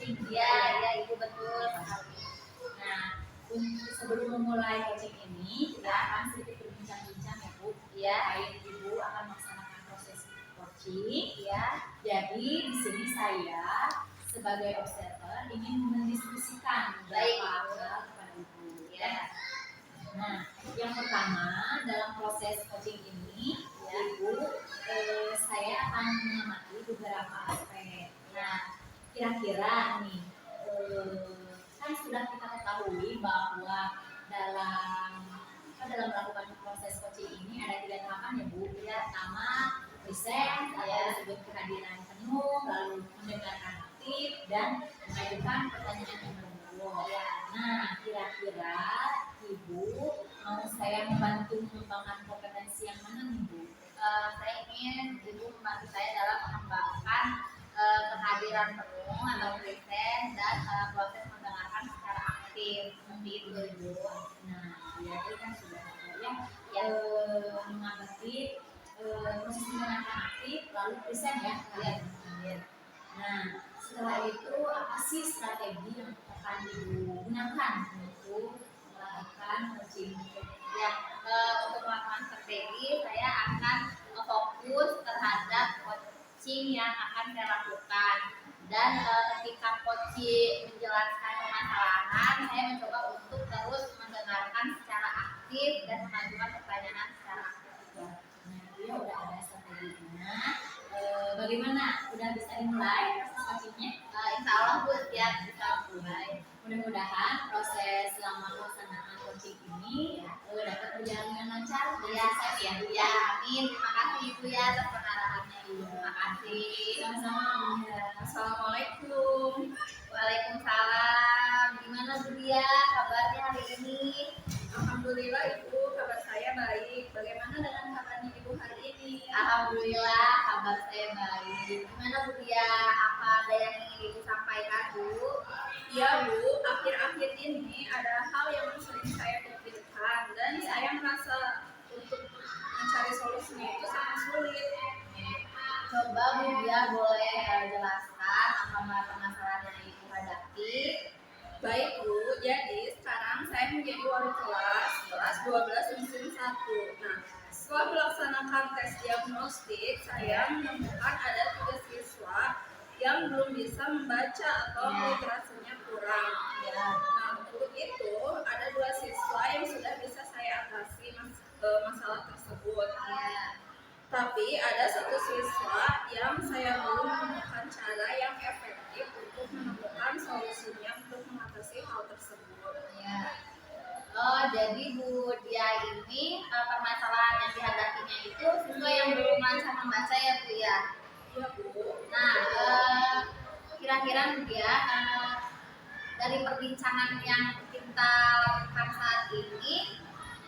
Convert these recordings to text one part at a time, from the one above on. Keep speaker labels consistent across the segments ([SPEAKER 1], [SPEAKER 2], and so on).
[SPEAKER 1] coaching. Ya, Ibu betul sekali. Nah, sebelum memulai coaching ini, kita akan sedikit berbincang-bincang ya Bu. Ya, Ibu akan melaksanakan proses coaching. Ya, jadi di sini saya sebagai observer ingin mendiskusikan beberapa hal kepada Ibu. Ya. Nah, yang pertama dalam proses coaching ini, ya, Ibu, saya akan mengamati beberapa aspek. Nah, kira-kira nih, kan sudah kita ketahui bahwa dalam melakukan proses coaching ini ada 3 tahapan ya Bu. Ya, pertama present atau disebut kehadiran penuh, lalu mendengarkan aktif dan mengajukan pertanyaan yang bermutu. Ya. Nah, kira-kira Ibu mau saya membantu mengembangkan kompetensi yang mana nih Bu? Saya ingin Ibu membantu saya dalam mengembangkan kehadiran penuh atau present dan proses mendengarkan secara aktif seperti itu Ibu. Nah, jadi kan sudah ya mengamati proses mendengarkan aktif lalu present ya. Nah, setelah itu apa sih strategi yang akan digunakan untuk melakukan coaching? Ya, untuk melakukan strategi saya akan fokus terhadap coaching yang akan saya lakukan dan ketika coaching menjelaskan permasalahan saya mencoba untuk terus mendengarkan secara aktif dan mengajukan pertanyaan secara aktif juga. Nah, dia udah ada strateginya. Bagaimana? Udah bisa dimulai proses coachingnya? Insya Allah Bu, ya bisa mulai. Mudah-mudahan proses selama pelaksanaan coaching ini dapat berjalan dengan lancar dan sukses ya Bu ya. Amin. Terima kasih Ibu ya atas pengarahannya Ibu. Terima kasih. Sama-sama Bu ya. Assalamualaikum. Waalaikumsalam. Gimana Bu ya kabarnya hari ini? Alhamdulillah Ibu, kabar saya baik. Bagaimana dengan kabarnya Ibu hari ini? Alhamdulillah kabar saya baik. Gimana Bu ya? Apa ada yang ingin Ibu sampaikan Bu? Ya Bu, akhir-akhir ini ada hal yang sering saya pikirkan dan saya merasa untuk mencari solusinya itu sangat sulit. Coba Bu ya boleh jelaskan apa permasalahan yang Ibu hadapi? Baik Bu, jadi sekarang saya menjadi wali kelas 12 musim 1. Nah, setelah melaksanakan tes diagnostik, saya menemukan ada 3 siswa yang belum bisa membaca atau literasinya kurang. Nah, untuk itu ada 2 siswa yang sudah bisa saya atasi masalah tersebut. Tapi ada 1 siswa yang saya belum menemukan cara yang efektif untuk menemukan solusinya untuk mengatasi hal tersebut. Oh, jadi Bu dia ini permasalahan yang dihadapinya itu siswa yang belum lancar membaca ya Bu ya? Iya Bu. Nah, kira-kira Bu ya dari perbincangan yang kita lakukan saat ini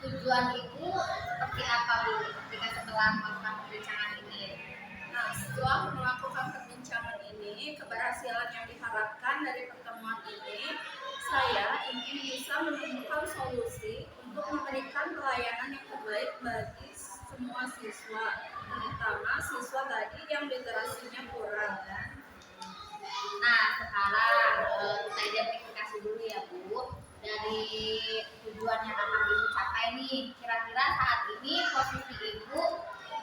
[SPEAKER 1] tujuan Ibu seperti apa Bu ketika setelah melakukan perbincangan ini? Nah, setelah melakukan perbincangan ini, keberhasilan yang diharapkan dari pertemuan ini, saya ingin bisa menemukan solusi untuk memberikan pelayanan yang terbaik bagi semua siswa, terutama siswa tadi yang literasinya kurang. Nah, sekarang kita identifikasi dulu ya Bu. Dari tujuan yang akan Ibu capai nih, kira-kira saat ini posisi Ibu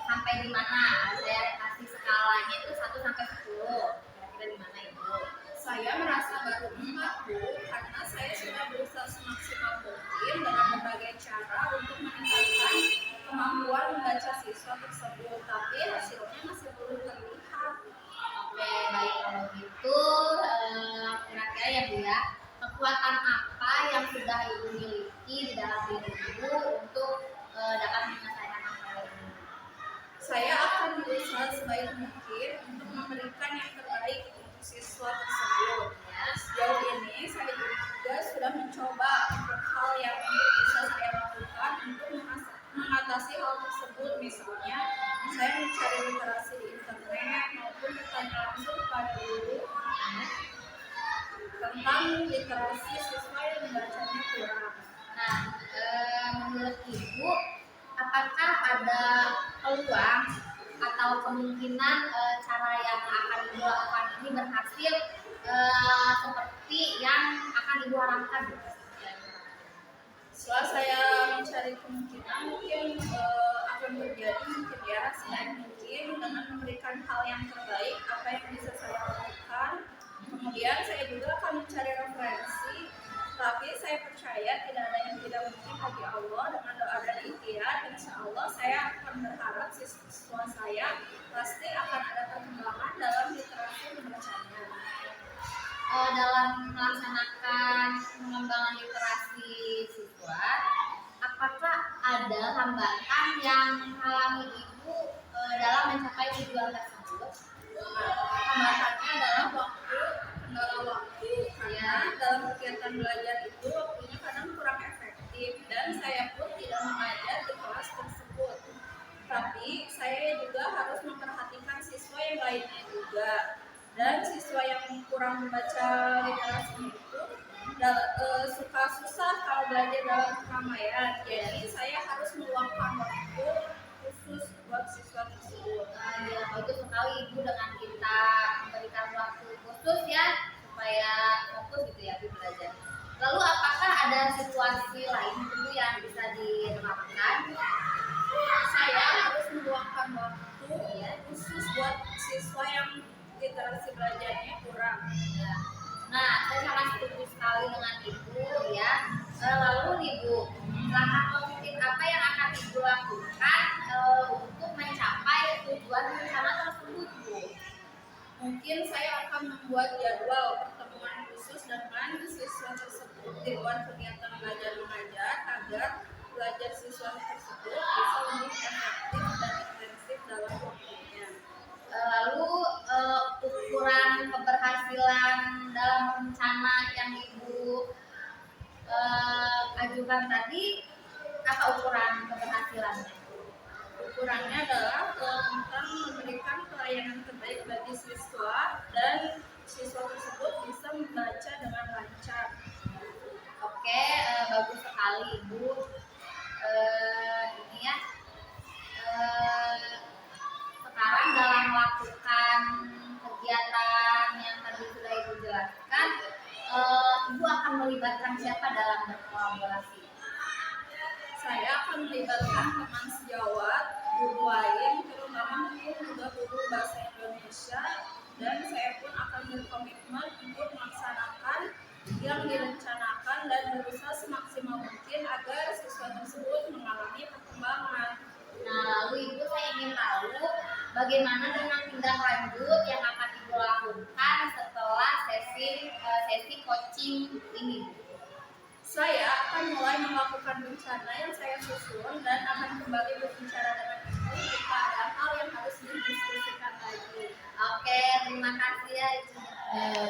[SPEAKER 1] sampai di mana? Saya kasih skalanya itu 1 sampai 10. Kira-kira di mana Ibu? Saya merasa baru 4 Bu, karena saya sudah berusaha semaksimal mungkin dengan berbagai cara untuk meningkatkan kemampuan membaca siswa tersebut, tapi hasilnya masih belum terlihat. Oke, baik kalau gitu, kira-kira ya Bu ya, kekuatan apa yang sudah Ibu miliki di dalam diri Ibu untuk dapat menyelesaikan masalah ini? Saya akan berusaha sebaik mungkin untuk memberikan yang terbaik untuk siswa tersebut. Sejauh ini saya juga sudah mencoba untuk hal yang bisa saya lakukan untuk mengatasi hal tersebut. Misalnya, saya mencari literasi di internet maupun bertanya langsung kepada guru tentang literasi siswa yang membacanya kurang. Nah, menurut Ibu, apakah ada peluang atau kemungkinan cara yang akan Ibu lakukan ini berhasil seperti yang akan Ibu harapkan.
[SPEAKER 2] Setelah saya mencari kemungkinan, mungkin akan terjadi mungkin ya, selain mungkin dengan memberikan hal yang terbaik apa yang bisa saya lakukan. Kemudian saya juga akan mencari referensi, tapi saya percaya tidak ada yang tidak mungkin bagi Allah. Dengan doa dan ikhtiar, insya Allah saya akan berharap siswa saya pasti akan ada perkembangan dalam literasi membacanya.
[SPEAKER 1] Dalam melaksanakan pengembangan literasi siswa, apakah ada hambatan yang menghalangi Ibu dalam mencapai tujuan tersebut?
[SPEAKER 2] Hambatannya adalah kendala waktu, karena dalam kegiatan belajar itu waktunya kadang kurang efektif dan saya pun tidak mengajar di kelas tersebut. Tapi saya juga harus memperhatikan siswa yang lainnya juga. Dan siswa yang kurang membaca literasi itu suka susah kalau belajar dalam keramaian. Jadi saya harus meluangkan waktu khusus buat siswa tersebut.
[SPEAKER 1] Ya, bagus sekali Ibu dengan kita memberikan waktu khusus ya supaya fokus gitu ya Ibu belajar. Lalu apakah ada situasi lain dulu yang bisa diterapkan?
[SPEAKER 2] Saya harus meluangkan waktu ya khusus buat siswa yang literasi belajarnya kurang.
[SPEAKER 1] Ya. Nah, saya sangat setuju sekali dengan Ibu ya. Lalu Ibu, langkah konkret apa yang akan Ibu lakukan untuk mencapai tujuan rencana tersebut, Bu?
[SPEAKER 2] Mungkin saya akan membuat jadwal pertemuan khusus dengan siswa tersebut di luar kegiatan belajar mengajar agar belajar siswa tersebut bisa lebih efektif dan intensif dalam waktunya.
[SPEAKER 1] Lalu ukuran keberhasilan dalam rencana yang Ibu ajukan tadi, apa ukuran keberhasilannya?
[SPEAKER 2] Ukurannya adalah tentang memberikan pelayanan terbaik bagi siswa dan siswa tersebut bisa membaca dengan lancar.
[SPEAKER 1] Oke, bagus sekali Ibu. Ini ya. Sekarang dalam melakukan kegiatan yang tadi sudah Ibu jelaskan, Ibu akan melibatkan siapa dalam berkolaborasi?
[SPEAKER 2] Saya akan melibatkan teman sejawat, guru lain, terutama mungkin juga guru bahasa Indonesia, dan saya pun akan berkomitmen untuk melaksanakan yang direncanakan dan berusaha semaksimal mungkin agar siswa tersebut mengalami perkembangan.
[SPEAKER 1] Nah, lalu Ibu saya ingin tahu bagaimana dengan tindak lanjut yang akan Ibu lakukan setelah sesi coaching ini, Bu?
[SPEAKER 2] Saya akan mulai melakukan rencana yang saya susun dan akan kembali berbicara dengan Ibu jika ada hal yang harus didiskusikan lagi.
[SPEAKER 1] Oke, terima kasih ya Ibu.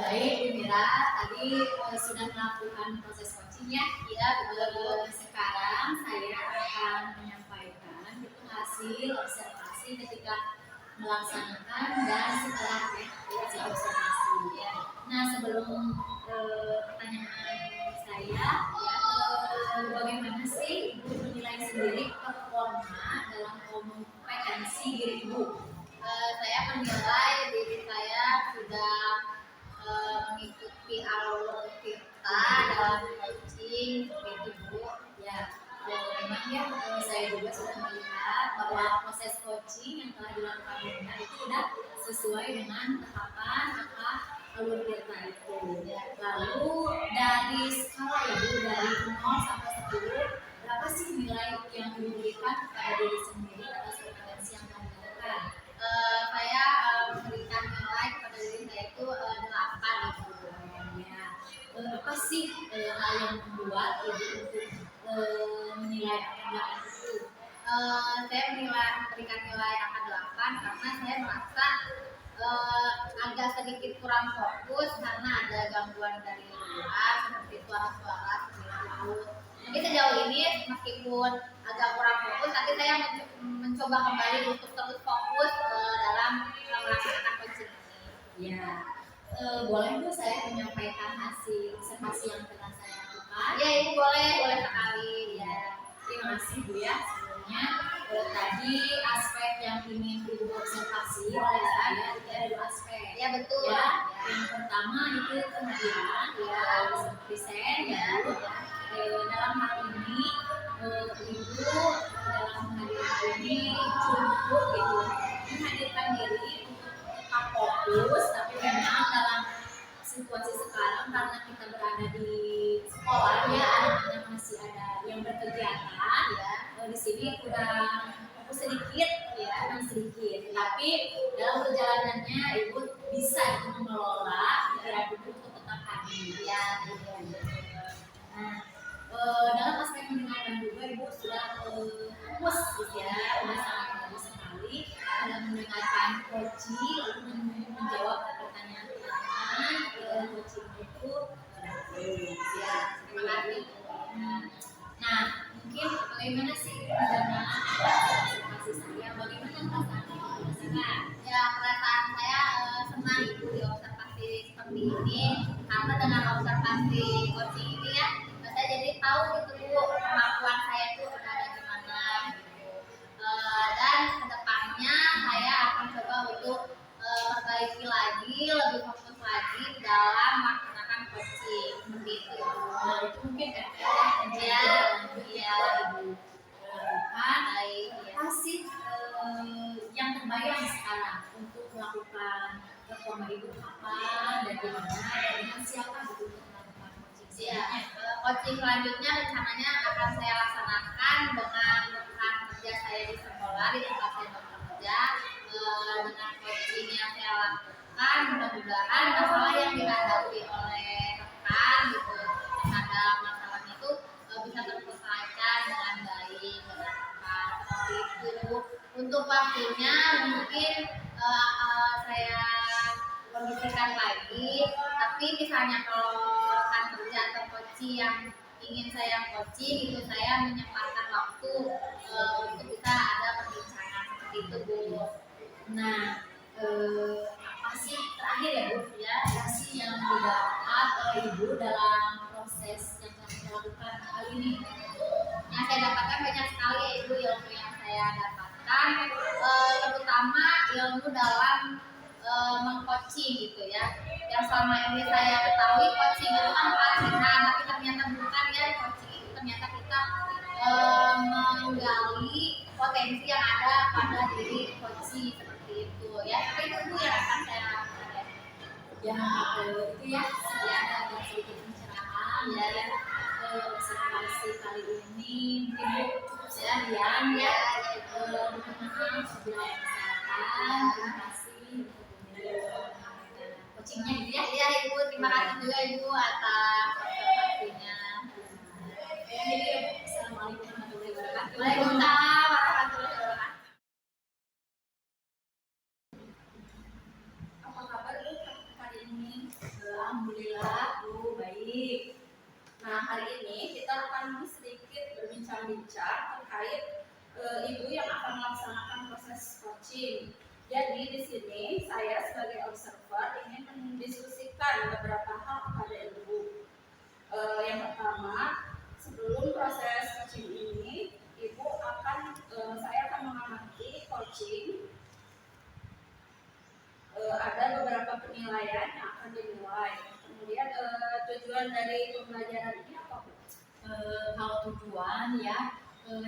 [SPEAKER 3] Baik, Bu Mira, tadi sudah melakukan proses coachingnya.
[SPEAKER 1] Ya, betul.
[SPEAKER 3] Sekarang saya akan menyampaikan hasil observasi ketika melaksanakan dan setelah hasil observasi. Ya. Nah, sebelum pertanyaan saya, ya, bagaimana sih Ibu menilai sendiri performa dalam kompetensi diri Ibu?
[SPEAKER 1] Saya menilai diri saya sudah mengikuti alur kita dalam coaching seperti Bu.
[SPEAKER 3] Ya, memang ya saya juga sudah melihat bahwa proses coaching yang telah dilakukan Bunda itu sudah sesuai dengan tahapan apa alur kita itu. Lalu dari skala Ibu dari 0 sampai 10, berapa sih nilai yang diberikan kepada diri sendiri atas kompetensi yang telah dilakukan?
[SPEAKER 1] Saya memberikan nilai kepada diri saya itu 8 Ibu.
[SPEAKER 3] Ya, apa sih hal yang membuat Ibu untuk menilai angka 8 itu?
[SPEAKER 1] Saya memberikan nilai angka 8 karena saya merasa agak sedikit kurang fokus karena ada gangguan dari luar seperti suara-suara seperti laut. Tapi sejauh ini meskipun agak kurang fokus, tapi saya mencoba kembali untuk terus fokus dalam melaksanakan coaching ini.
[SPEAKER 3] Ya, boleh Bu saya menyampaikan hasil observasi yang telah saya lakukan?
[SPEAKER 1] Ya Ibu boleh sekali ya.
[SPEAKER 3] Terima kasih Bu ya. Sebelumnya tadi aspek yang ingin Ibu observasi oleh saya itu ada 2 aspek.
[SPEAKER 1] Ya betul.
[SPEAKER 3] Ya, yang pertama itu kehadiran ya present ya Bu. Dalam hal ini Ibu dalam hal ini cukup gitu menghadirkan diri untuk tetap fokus, tapi memang dalam situasi sekarang karena kita berada di sekolah ya anak-anak masih ada yang berkegiatan ya di sini kurang fokus sedikit ya kurang sedikit, tapi dalam perjalanannya Ibu bisa itu mengelola pikiran Ibu untuk tetap hadir ya gitu. Nah, dalam aspek mendengarkan juga Ibu sudah fokus gitu ya, sudah sangat bagus sekali dalam mendengarkan coaching lalu menjawab pertanyaan-pertanyaan coaching itu bagus ya. Terima kasih. Nah, mungkin bagaimana sih dengan observasi saya? Bagaimana perasaan Ibu merasakan?
[SPEAKER 1] Ya, perasaan saya senang Ibu di observasi seperti ini, karena dengan observasi coaching ini ya saya jadi tahu gitu Bu kemampuan saya itu ada di mana gitu. Dan kedepannya saya akan coba untuk perbaiki lagi, lebih fokus lagi dalam melaksanakan coaching seperti itu.
[SPEAKER 3] Nah, itu mungkin
[SPEAKER 1] Ya,
[SPEAKER 3] ya Ibu lakukan.
[SPEAKER 1] baik.
[SPEAKER 3] Apa sih yang terbayang sekarang untuk melakukan performa Ibu kapan dan di mana dan dengan siapa gitu untuk melakukan coaching
[SPEAKER 1] Ya,
[SPEAKER 3] selanjutnya?
[SPEAKER 1] coaching selanjutnya rencananya akan saya laksanakan dengan rekan kerja saya di sekolah di tempat saya bekerja. Dengan coaching yang saya lakukan, mudah-mudahan masalah yang dihadapi oleh rekan gitu terhadap masalah itu bisa terselesaikan dengan baik dengan rekan seperti itu. Untuk waktunya mungkin saya kondisikan lagi, tapi misalnya kalau rekan kerja atau coaching yang ingin saya coaching itu saya menyempatkan waktu untuk bisa ada perbincangan seperti itu Bu.
[SPEAKER 3] Nah, apa sih terakhir ya Bu ya reaksi yang didapat oleh Ibu dalam proses yang kami lakukan kali ini?
[SPEAKER 1] Yang saya dapatkan banyak sekali Ibu ilmu yang saya dapatkan, terutama ilmu dalam mengcoaching gitu ya. Yang selama ini saya ketahui coaching itu kan pelatihan, tapi ternyata bukan ya, coaching itu ternyata kita menggali potensi yang ada pada diri coaching seperti itu ya. Seperti itu Bu yang akan saya lakukan ya.
[SPEAKER 3] Ya, itu ya ada sedikit pencerahan ya observasi kali ini mungkin Bu cukup sekian ya. Mohon maaf apabila ada kesalahan. Terima kasih untuk coachingnya gitu ya.
[SPEAKER 1] Iya Ibu, terima kasih juga Ibu atas observasinya.
[SPEAKER 3] Jadi ya Bu, assalamualaikum warahmatullahi wabarakatuh.
[SPEAKER 1] Waalaikumsalam warahmatullahi wabarakatuh.
[SPEAKER 2] Apa kabar Bu hari ini?
[SPEAKER 3] Alhamdulillah Bu baik.
[SPEAKER 2] Nah, hari ini kita akan sedikit berbincang-bincang terkait Ibu yang akan melaksanakan proses coaching. Jadi di sini saya sebagai observer ingin mendiskusikan beberapa hal kepada Ibu. Yang pertama, sebelum proses coaching ini, saya akan mengamati coaching. Ada beberapa penilaian yang akan dinilai. Kemudian tujuan dari pembelajaran ini apa Bu?
[SPEAKER 3] Kalau tujuan ya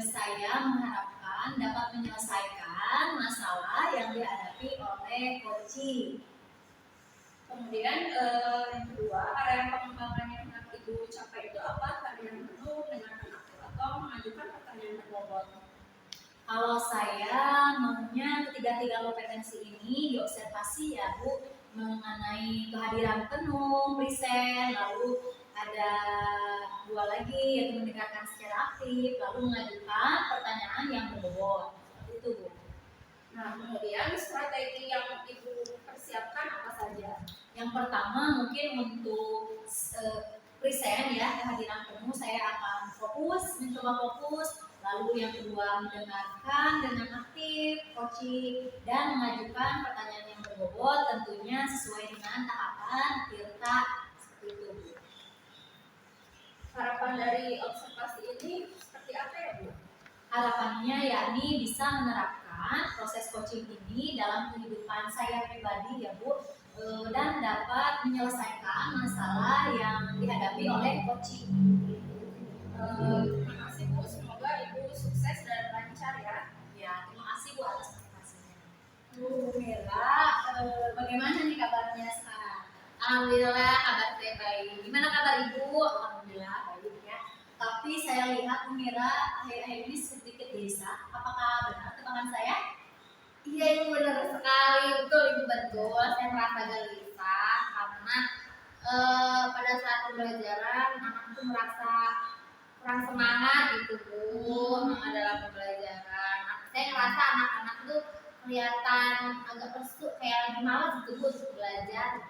[SPEAKER 3] saya mengharapkan dapat menyelesaikan masalah yang dihadapi oleh coaching.
[SPEAKER 2] Kemudian yang kedua, area pengembangan yang hendak Ibu capai itu apa? Harian penuh dengan anak atau mengajukan pertanyaan berbobot.
[SPEAKER 3] Kalau saya maunya ketiga-tiga kompetensi ini diobservasi ya Bu, mengenai kehadiran penuh, present, lalu ada dua lagi yaitu mendengarkan secara aktif, lalu mengajukan pertanyaan yang berbobot. Seperti itu Bu.
[SPEAKER 2] Nah, kemudian strategi yang Ibu persiapkan apa saja?
[SPEAKER 3] Yang pertama mungkin untuk present ya, kehadiran penuh saya akan mencoba fokus. Lalu yang kedua mendengarkan dengan aktif, coaching, dan mengajukan pertanyaan yang berbobot tentunya sesuai dengan tahapan tirta seperti itu Bu.
[SPEAKER 2] Harapan dari observasi ini seperti apa ya Bu?
[SPEAKER 3] Harapannya yakni bisa menerapkan proses coaching ini dalam kehidupan saya pribadi ya Bu, dan dapat menyelesaikan masalah yang dihadapi oleh coaching.
[SPEAKER 2] Terima kasih Bu, semoga Ibu sukses dan lancar ya.
[SPEAKER 3] Ya, terima kasih Bu atas motivasinya. Bu Mira, bagaimana nih kabarnya sekarang?
[SPEAKER 1] Alhamdulillah kabar saya baik. Gimana kabar Ibu?
[SPEAKER 3] Alhamdulillah baik ya. Tapi saya lihat Bu Mira akhir-akhir ini sedikit gelisah. Apakah benar tebakan saya?
[SPEAKER 1] Iya Ibu benar sekali, betul Ibu betul. Saya merasa gelisah karena pada saat pembelajaran anak tuh merasa kurang semangat gitu Bu, dalam pembelajaran. Saya ngerasa anak-anak tuh kelihatan agak lesu, kayak lagi malas gitu Bu untuk belajar.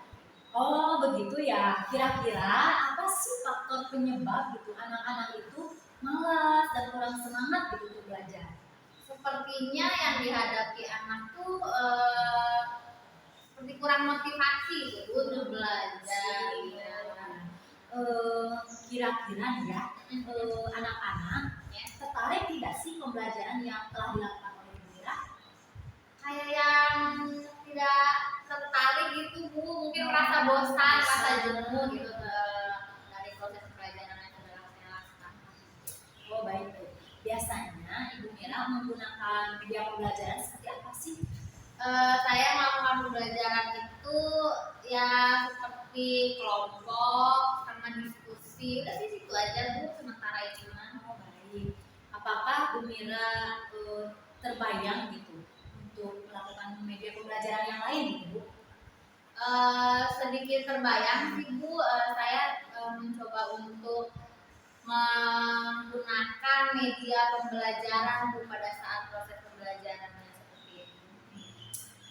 [SPEAKER 3] Oh begitu ya. Kira-kira apa sih faktor penyebab gitu anak-anak itu malas dan kurang semangat gitu untuk belajar?
[SPEAKER 1] Sepertinya yang dihadapi anak tuh seperti kurang motivasi gitu untuk belajar. Iya.
[SPEAKER 3] Kira-kira nih ya, anak-anak tertarik tidak sih pembelajaran yang telah dilakukan oleh Bu Mira?
[SPEAKER 1] Kayak yang tidak tertarik gitu Bu, mungkin merasa bosan, merasa jenuh gitu dari proses pembelajaran yang sudah saya lakukan.
[SPEAKER 3] Oh baik. Biasanya Ibu Mira menggunakan media pembelajaran seperti apa sih?
[SPEAKER 1] Saya melakukan pembelajaran itu ya seperti kelompok sama diskusi, udah sih situ aja Bu sementara ini.
[SPEAKER 3] Oh baik. Apakah Bu Mira terbayang gitu untuk melakukan media pembelajaran yang lain gitu Bu?
[SPEAKER 1] Sedikit terbayang sih Bu, saya mencoba untuk menggunakan media pembelajaran Bu pada saat proses pembelajarannya seperti itu.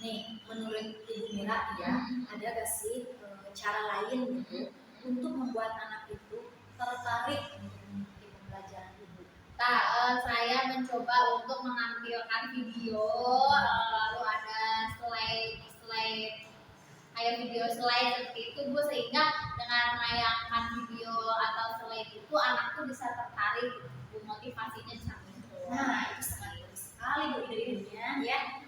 [SPEAKER 3] Nih, menurut Ibu Mira ya, ada gak sih cara lain gitu untuk membuat anak itu tertarik mengikuti pembelajaran Ibu?
[SPEAKER 1] Nah, saya mencoba untuk menampilkan video, lalu ada slide kayak video slide seperti itu Bu, sehingga dengan menayangkan video atau slide itu anak tuh bisa tertarik Bu, motivasinya bisa muncul.
[SPEAKER 3] Nah, itu sangat bagus sekali Bu ide-idenya ya.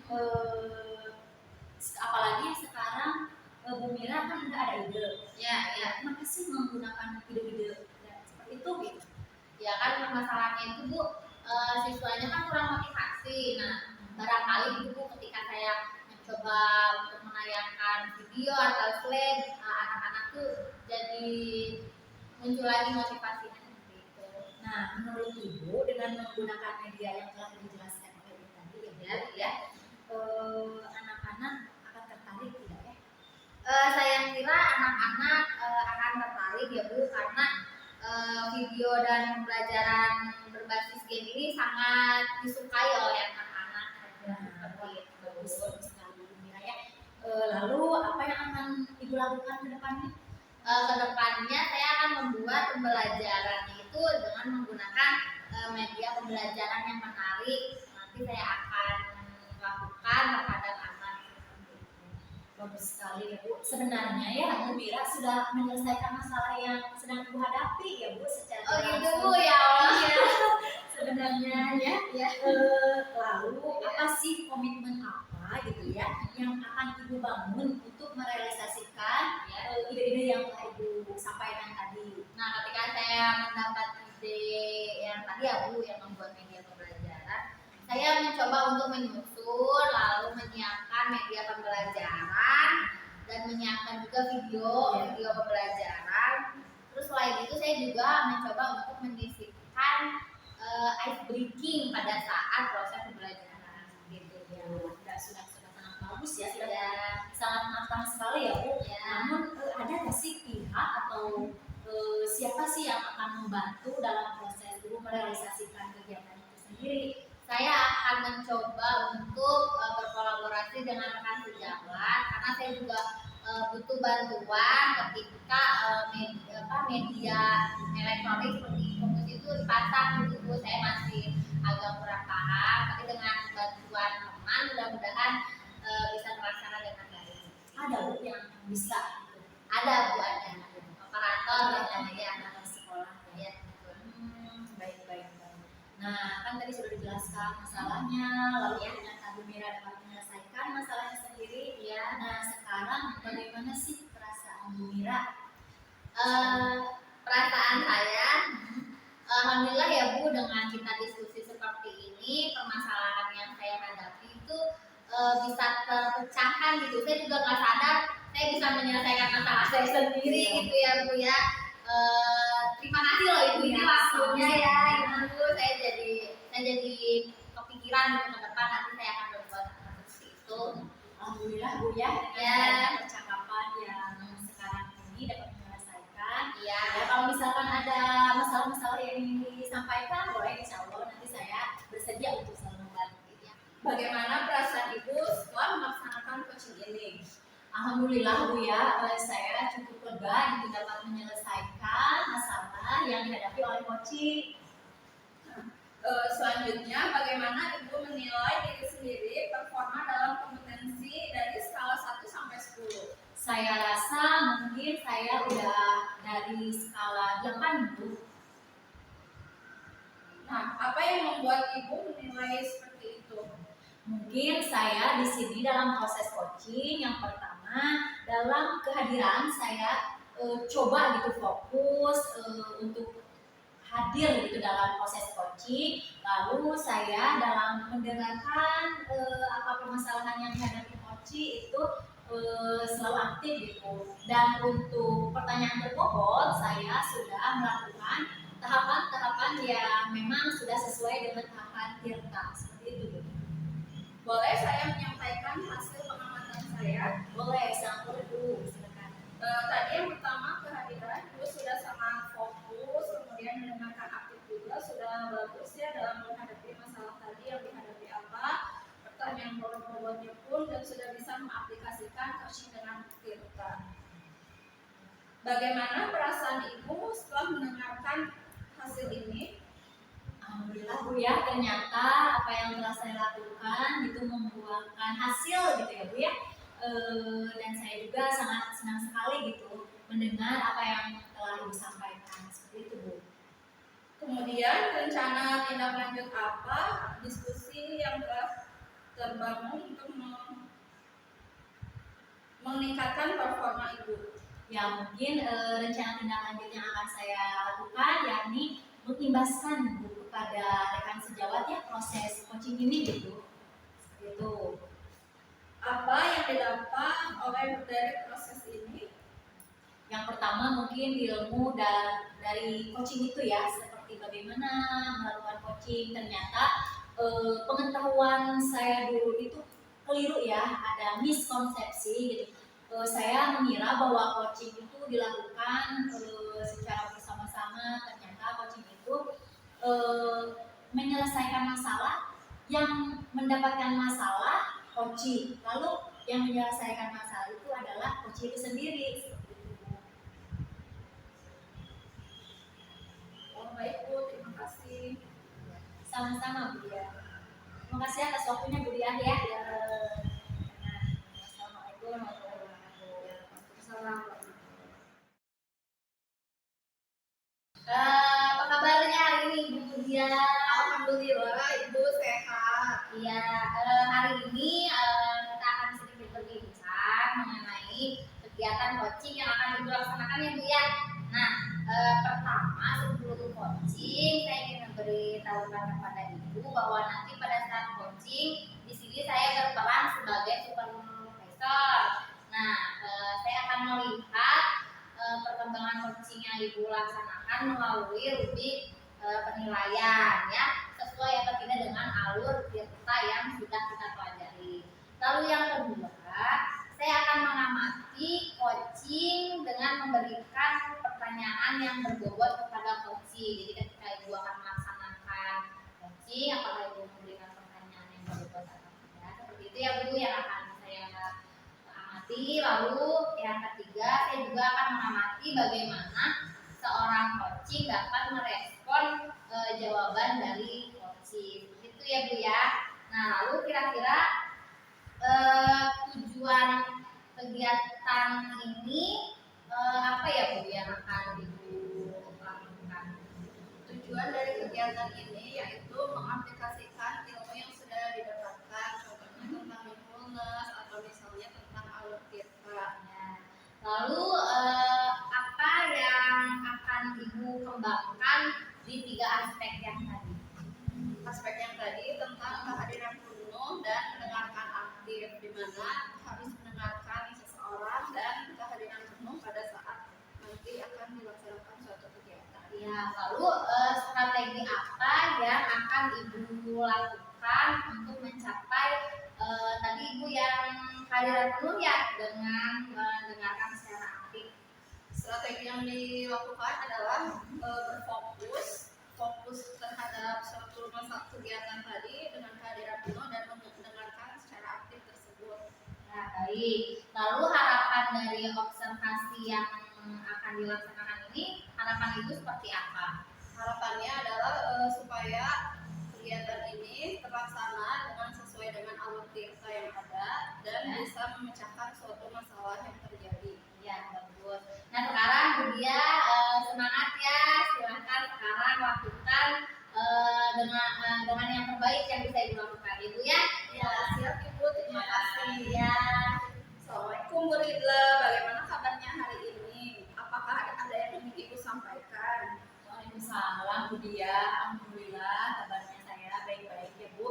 [SPEAKER 3] Apalagi sekarang Bu Mira kan udah ada ide.
[SPEAKER 1] Ya,
[SPEAKER 3] Kenapa sih menggunakan ide-ide seperti itu gitu?
[SPEAKER 1] ya kan masalahnya itu Bu, siswanya kan kurang motivasi. Nah, barangkali itu Bu ketika saya mencoba untuk menayangkan video atau slide, anak-anak tuh jadi muncul lagi motivasinya seperti itu.
[SPEAKER 3] Nah, menurut Ibu dengan menggunakan media yang telah dijelaskan oleh Ibu tadi ya, anak-anak akan tertarik tidak ya?
[SPEAKER 1] Saya kira anak-anak akan tertarik ya Bu, karena video dan pembelajaran berbasis game ini sangat disukai oleh anak-anak. Seperti itu.
[SPEAKER 3] Bagus sekali Bu Mira ya. Lalu apa yang akan Ibu lakukan ke depannya?
[SPEAKER 1] Kedepannya saya akan membuat pembelajaran itu dengan menggunakan media pembelajaran yang menarik. Nanti saya akan lakukan terhadap anak.
[SPEAKER 3] Bagus sekali ya Bu. Sebenarnya ya Bu Mira sudah menyelesaikan masalah yang sedang Ibu hadapi ya Bu secara
[SPEAKER 1] Oh gitu
[SPEAKER 3] langsung.
[SPEAKER 1] Bu ya Allah.
[SPEAKER 3] Iya. Sebenarnya ya.
[SPEAKER 1] Ya.
[SPEAKER 3] Lalu apa sih komitmen apa gitu ya yang akan Ibu bangun untuk merealisasikan ide-ide yang telah Ibu sampaikan tadi?
[SPEAKER 1] Nah, ketika saya mendapat ide yang tadi ya Bu, yang membuat media pembelajaran, saya mencoba untuk menyusun, lalu menyiapkan media pembelajaran dan menyiapkan juga video pembelajaran. Terus selain itu saya juga mencoba untuk menyisipkan ice breaking pada saat proses pembelajaran gitu ya.
[SPEAKER 3] Sudah sangat bagus ya, sudah sangat matang sekali ya Bu.
[SPEAKER 1] Ya.
[SPEAKER 3] Namun ada nggak sih pihak atau siapa sih yang akan membantu dalam proses Ibu merealisasikan kegiatan itu sendiri?
[SPEAKER 1] Saya akan mencoba untuk berkolaborasi dengan rekan sejawat, karena saya juga butuh bantuan ketika media elektronik seperti e-commerce itu dipasang gitu Bu. Saya masih agak kurang paham, tapi dengan bantuan teman mudah-mudahan bisa terlaksana dengan baik.
[SPEAKER 3] Ada Bu yang bisa gitu.
[SPEAKER 1] Ada Bu, ada operator ya
[SPEAKER 3] anak sekolah ya.
[SPEAKER 1] ya betul.
[SPEAKER 3] Baik. Nah, kan tadi sudah dijelaskan masalahnya, lalu ternyata Bu Mira dapat menyelesaikan masalahnya sendiri.
[SPEAKER 1] Ya.
[SPEAKER 3] Nah, sekarang bagaimana
[SPEAKER 1] bisa terpecahkan gitu. Saya juga nggak sadar saya bisa menyelesaikan masalah saya sendiri gitu ya Bu ya. Terima kasih loh Ibu ini waktunya ya Ibu. Saya jadi kepikiran gitu ke depan nanti saya akan berbuat seperti itu.
[SPEAKER 3] Alhamdulillah Bu ya,
[SPEAKER 1] Ya.
[SPEAKER 3] percakapan yang sekarang ini dapat menyelesaikan.
[SPEAKER 1] Iya.
[SPEAKER 3] Ya, kalau misalkan ada masalah-masalah yang ingin disampaikan, boleh insya Allah nanti saya bersedia untuk selalu membantu.
[SPEAKER 2] Bagaimana perasaan Ibu setelah melaksanakan coaching ini?
[SPEAKER 3] Alhamdulillah Bu ya, saya cukup lega gitu dapat menyelesaikan masalah yang dihadapi oleh coaching.
[SPEAKER 2] Selanjutnya, bagaimana Ibu menilai diri sendiri performa dalam kompetensi dari skala 1 sampai 10?
[SPEAKER 3] Saya rasa mungkin saya udah dari skala 8 Bu.
[SPEAKER 2] Nah, apa yang membuat Ibu menilai seperti itu?
[SPEAKER 3] Mungkin saya di sini dalam proses coaching yang pertama dalam kehadiran saya coba gitu fokus untuk hadir gitu dalam proses coaching. Lalu saya dalam mendengarkan apa permasalahan yang dihadapi coaching itu selalu aktif gitu. Dan untuk pertanyaan berbobot saya sudah melakukan tahapan-tahapan yang memang sudah sesuai dengan tahapan TIRTA seperti itu Bu.
[SPEAKER 2] Boleh saya menyampaikan hasil pengamatan saya?
[SPEAKER 3] Boleh, sangat boleh Bu, silakan.
[SPEAKER 2] Tadi yang pertama kehadiran Ibu sudah sangat fokus, kemudian mendengarkan aktif juga sudah bagus ya dalam menghadapi masalah tadi yang dihadapi apa, pertanyaan bobotnya pun dan sudah bisa mengaplikasikan coaching dengan TIRTA. Bagaimana perasaan Ibu setelah mendengarkan hasil ini?
[SPEAKER 3] Alhamdulillah Bu ya, ternyata apa yang telah saya lakukan itu membuahkan hasil gitu ya Bu ya. Dan saya juga sangat senang sekali gitu mendengar apa yang telah Ibu sampaikan seperti itu Bu.
[SPEAKER 2] Kemudian rencana tindak lanjut apa diskusi yang telah terbangun untuk meningkatkan performa Ibu?
[SPEAKER 3] Ya mungkin rencana tindak lanjut yang akan saya lakukan yakni mengimbaskan Bu kepada rekan sejawat ya proses coaching ini gitu. Seperti itu.
[SPEAKER 2] Apa yang didapat oleh dari proses ini?
[SPEAKER 3] Yang pertama mungkin ilmu dari coaching itu ya, seperti bagaimana melakukan coaching. Ternyata pengetahuan saya dulu itu keliru ya, ada miskonsepsi gitu. Saya mengira bahwa coaching itu dilakukan secara bersama-sama. Ternyata coaching itu menyelesaikan masalah, yang mendapatkan masalah coaching, lalu yang menyelesaikan masalah itu adalah coaching itu sendiri.
[SPEAKER 2] Oh baik Bu, terima kasih.
[SPEAKER 3] Sama-sama Bu ya. Terima kasih atas waktunya Bu Diah ya. Assalamualaikum warahmatullahi wabarakatuh.
[SPEAKER 2] Assalamualaikum.
[SPEAKER 1] Apa kabarnya hari ini Ibu Dia?
[SPEAKER 2] Alhamdulillah Ibu sehat.
[SPEAKER 1] Iya, hari ini kita akan sedikit berbincang mengenai kegiatan coaching yang akan Ibu laksanakan ya Bu ya. Nah, pertama sebelum coaching saya ingin memberitahukan kepada Ibu bahwa nanti pada saat coaching di sini saya berperan sebagai supervisor. Nah, saya akan melihat perkembangan coaching yang Ibu laksanakan melalui rubrik penilaian ya, sesuai atau tidak dengan alur TIRTA yang sudah kita pelajari. Lalu yang kedua, saya akan mengamati coaching dengan memberikan pertanyaan yang berbobot kepada coaching. Jadi ketika Ibu akan melaksanakan coaching, apakah Ibu memberikan pertanyaan yang berbobot atau tidak? Seperti itu ya Bu yang akan saya amati. Lalu yang ketiga, saya juga akan mengamati bagaimana seorang coaching dapat merespon jawaban dari coaching. Itu ya Bu ya. Nah, lalu kira-kira tujuan kegiatan ini apa ya Bu yang akan Ibu lakukan?
[SPEAKER 2] Tujuan dari kegiatan ini yaitu mengaplikasikan ilmu yang sudah didapatkan, contohnya tentang mindfulness atau misalnya tentang alur TIRTA.
[SPEAKER 1] Nah, lalu apa yang akan Ibu kembangkan di 3 aspek yang tadi?
[SPEAKER 2] Aspek yang tadi tentang kehadiran penuh dan mendengarkan aktif aktif, di mana harus mendengarkan seseorang dan kehadiran penuh pada saat nanti akan dilaksanakan suatu kegiatan.
[SPEAKER 3] Ya, lalu strategi apa yang akan Ibu lakukan untuk mencapai tadi Ibu yang kehadiran penuh ya dengan mendengarkan secara aktif?
[SPEAKER 2] Strategi yang dilakukan adalah fokus terhadap suatu masa kegiatan tadi dengan kehadiran penuh dan mendengarkan secara aktif tersebut.
[SPEAKER 3] Nah, baik. Lalu harapan dari observasi yang akan dilaksanakan ini, harapan Ibu seperti apa?
[SPEAKER 2] Harapannya adalah supaya kegiatan ini terlaksana dengan sesuai dengan alur tirta yang ada dan bisa memecahkan suatu masalah yang terjadi.
[SPEAKER 3] Ya, bagus. Nah, sekarang Bu Dia semangat ya. Silahkan sekarang lakukan dengan yang terbaik yang bisa Ibu lakukan, Ibu ya.
[SPEAKER 2] Ya, siap Ibu, terima kasih.
[SPEAKER 3] Ya.
[SPEAKER 2] Assalamualaikum Bu Ridla, bagaimana kabarnya hari ini? Apakah ada yang ingin Ibu sampaikan?
[SPEAKER 3] Waalaikumsalam Bu Dia. Alhamdulillah kabarnya saya baik-baik ya Bu.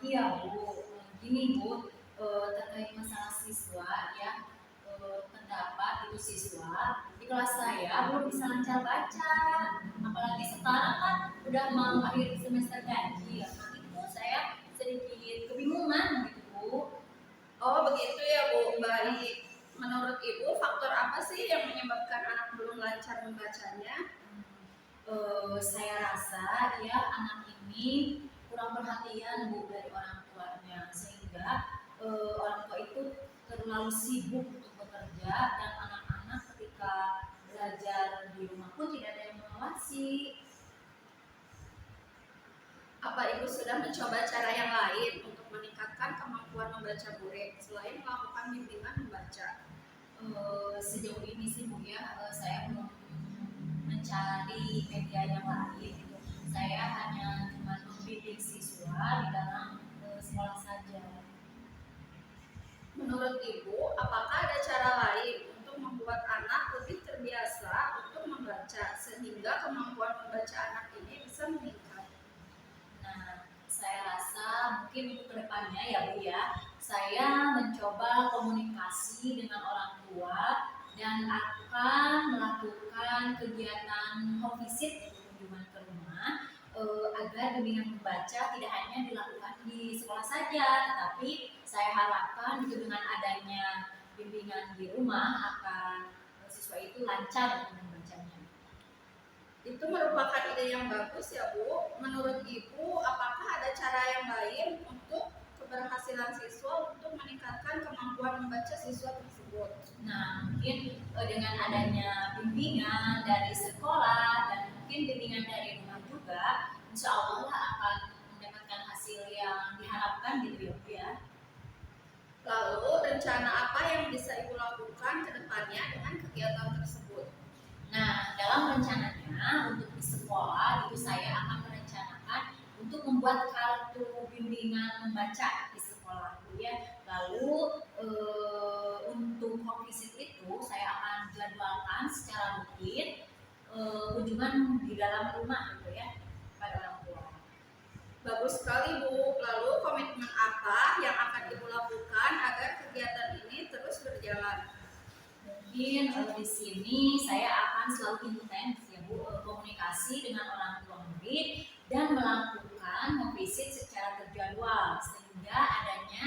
[SPEAKER 3] Iya Bu, gini Bu, terkait masalah siswa ya, pendapat itu siswa di kelas saya belum bisa lancar baca, apalagi sekarang kan udah mau akhir semester gaji ya, nah itu saya sedikit kebingungan gitu Bu.
[SPEAKER 2] Oh begitu ya Bu, baik. Menurut Ibu faktor apa sih yang menyebabkan anak belum lancar membacanya?
[SPEAKER 3] Saya rasa ya anak ini kurang perhatian Bu dari orang tuanya, sehingga orang tua itu terlalu sibuk untuk bekerja dan anak-anak ketika belajar di rumah pun tidak ada yang mengawasi.
[SPEAKER 2] Apa Ibu sudah mencoba cara yang lain untuk meningkatkan kemampuan membaca murid selain melakukan bimbingan membaca?
[SPEAKER 3] Sejauh ini sih Bu ya, saya belum mencari media yang lain gitu. Saya hanya cuma membimbing siswa di dalam sekolah saja.
[SPEAKER 2] Menurut Ibu, apakah ada cara lain untuk membuat anak lebih terbiasa untuk membaca sehingga kemampuan membaca anak ini bisa meningkat?
[SPEAKER 3] Nah, saya rasa mungkin untuk kedepannya ya Bu ya, saya mencoba komunikasi dengan orang tua dan akan melakukan kegiatan home visit atau kunjungan ke rumah agar bimbingan membaca tidak hanya dilakukan di sekolah saja, tetapi saya harapkan itu dengan adanya bimbingan di rumah akan siswa itu lancar untuk membacanya.
[SPEAKER 2] Itu merupakan ide yang bagus ya Bu. Menurut Ibu, apakah ada cara yang lain untuk keberhasilan siswa untuk meningkatkan kemampuan membaca siswa tersebut?
[SPEAKER 3] Nah, mungkin dengan adanya bimbingan dari sekolah dan mungkin bimbingan dari rumah juga, insya Allah lah akan mendapatkan hasil yang diharapkan gitu ya Bu ya.
[SPEAKER 2] Lalu rencana apa yang bisa Ibu lakukan ke depannya dengan kegiatan tersebut?
[SPEAKER 3] Nah, dalam rencananya untuk di sekolah itu saya akan merencanakan untuk membuat kartu bimbingan membaca di sekolah Bu ya. Lalu untuk home visit itu saya akan jadwalkan secara rutin kunjungan di dalam rumah gitu ya pada orang tua.
[SPEAKER 2] Bagus sekali Bu. Lalu komitmen apa yang akan Ibu lakukan agar kegiatan ini terus berjalan?
[SPEAKER 3] Mungkin di sini saya akan selalu intens ya Bu komunikasi dengan orang tua murid dan melakukan home visit secara terjadwal sehingga adanya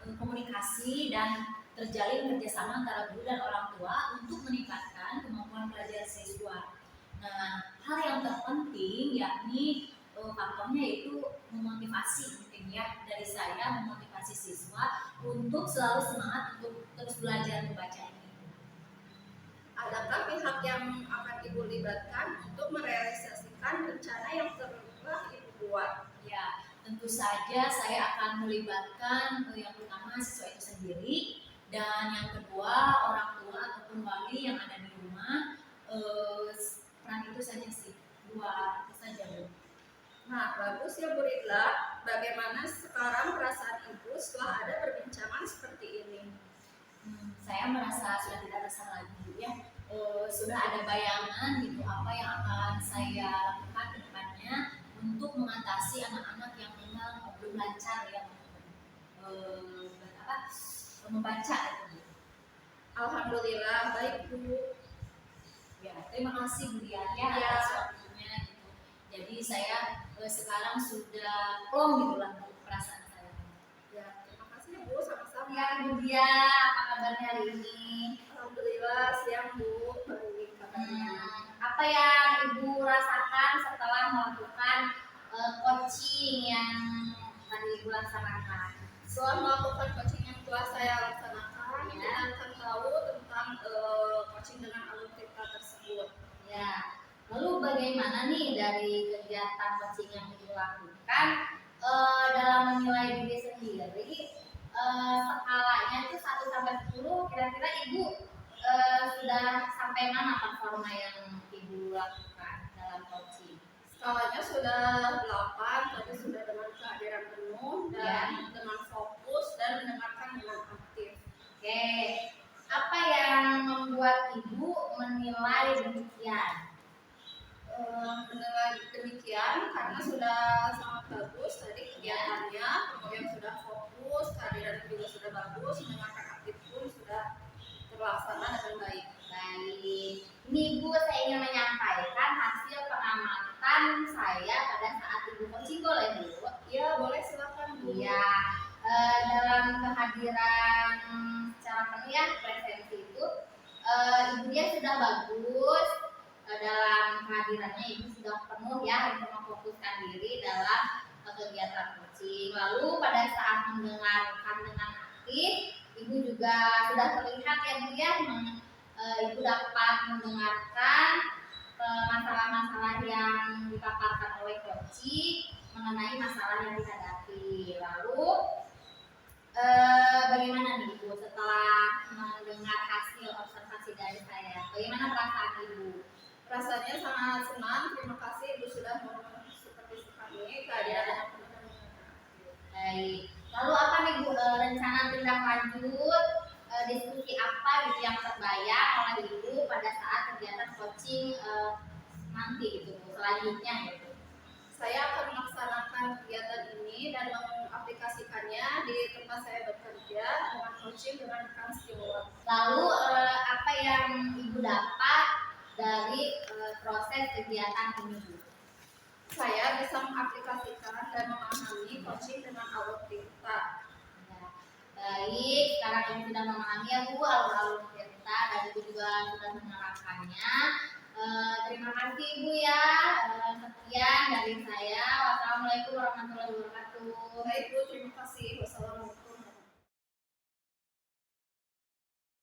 [SPEAKER 3] komunikasi dan terjalin kerjasama antara guru dan orang tua untuk meningkatkan kemampuan belajar siswa. Nah, hal yang terpenting yakni faktornya yaitu memotivasi mungkin ya dari saya memotivasi siswa untuk selalu semangat untuk terus belajar membaca ini.
[SPEAKER 2] Adakah pihak yang akan Ibu libatkan untuk merealisasikan rencana yang telah Ibu buat?
[SPEAKER 3] Ya, tentu saja saya akan melibatkan yang pertama siswa itu sendiri dan yang kedua orang tua ataupun wali yang ada di rumah. Peran itu saja sih, dua itu saja Bu.
[SPEAKER 2] Nah, bagus ya Bu Ridla. Bagaimana sekarang perasaan Ibu setelah ada perbincangan seperti ini?
[SPEAKER 3] Saya merasa sudah tidak resah lagi Bu ya. Sudah ada bayangan gitu apa yang akan saya lakukan ke depannya untuk mengatasi anak-anak yang memang belum lancar lancar ya apa membaca itu.
[SPEAKER 2] Alhamdulillah baik Bu.
[SPEAKER 3] Ya, terima kasih Bu Dian ya
[SPEAKER 2] Ya.
[SPEAKER 3] atas waktunya gitu. Jadi saya sekarang sudah plong gitu lah perasaan saya.
[SPEAKER 2] Ya, terima kasih Bu, sama-sama.
[SPEAKER 3] Ya Bu Dian, apa kabarnya hari ini?
[SPEAKER 2] Alhamdulillah siang Bu, baik kabarnya.
[SPEAKER 3] Apa yang Ibu rasakan setelah melakukan coaching yang tadi Ibu laksanakan?
[SPEAKER 2] Setelah melakukan coaching yang telah saya laksanakan,
[SPEAKER 3] Ya.
[SPEAKER 2] kita akan tahu tentang coaching dengan alur kita tersebut.
[SPEAKER 3] Ya, lalu bagaimana nih dari kegiatan coaching yang Ibu lakukan dalam menilai diri sendiri? Skalanya itu 1 sampai 10, kira-kira Ibu sudah sampai mana performa yang Ibu lakukan dalam coaching?
[SPEAKER 2] Skalanya sudah 8, tapi sudah dengan kehadiran penuh dan dengan fokus dan mendengarkan dengan aktif.
[SPEAKER 3] Oke, apa yang membuat Ibu menilai demikian?
[SPEAKER 2] Mendengar demikian karena sudah sangat bagus tadi kegiatannya, kemudian sudah fokus, kehadiran juga sudah bagus, mendengarkan aktif pun sudah terlaksana dengan baik.
[SPEAKER 3] Baik, ini Ibu saya ingin menyampaikan hasil pengamatan saya pada saat Ibu coaching, boleh Bu?
[SPEAKER 2] Ya boleh silakan Bu.
[SPEAKER 3] Iya, dalam kehadiran secara penuh ya presensi itu Ibu dia sudah bagus. Dalam kehadirannya Ibu sudah penuh ya untuk memfokuskan diri dalam kegiatan coaching. Lalu pada saat mendengarkan dengan aktif, Ibu juga sudah terlihat ya Bu ya, Ibu dapat mendengarkan masalah-masalah yang dipaparkan oleh coaching mengenai masalah yang dihadapi. Lalu bagaimana nih Ibu setelah mendengar hasil observasi dari saya? Bagaimana perasaan Ibu?
[SPEAKER 2] Rasanya sangat senang, terima kasih Ibu sudah seperti kami kehadiran
[SPEAKER 3] Baik. Lalu apa nih Bu rencana tindak lanjut diskusi apa gitu yang terbayang oleh Ibu pada saat kegiatan coaching nanti gitu selanjutnya gitu?
[SPEAKER 2] Saya akan melaksanakan kegiatan ini dan mengaplikasikannya di tempat saya bekerja dengan coaching dengan rekan stimulus.
[SPEAKER 3] Lalu apa yang Ibu dapat dari proses kegiatan ini Bu?
[SPEAKER 2] Saya bisa mengaplikasikan dan memahami coaching dengan alur kita.
[SPEAKER 3] Ya. Baik, sekarang Ibu sudah memahami ya Bu alur-alur kita dan Ibu juga sudah menerapkannya. Terima kasih Ibu ya. Sekian dari saya. Wassalamualaikum warahmatullahi wabarakatuh.
[SPEAKER 2] Baik Bu, terima kasih. Wassalamualaikum.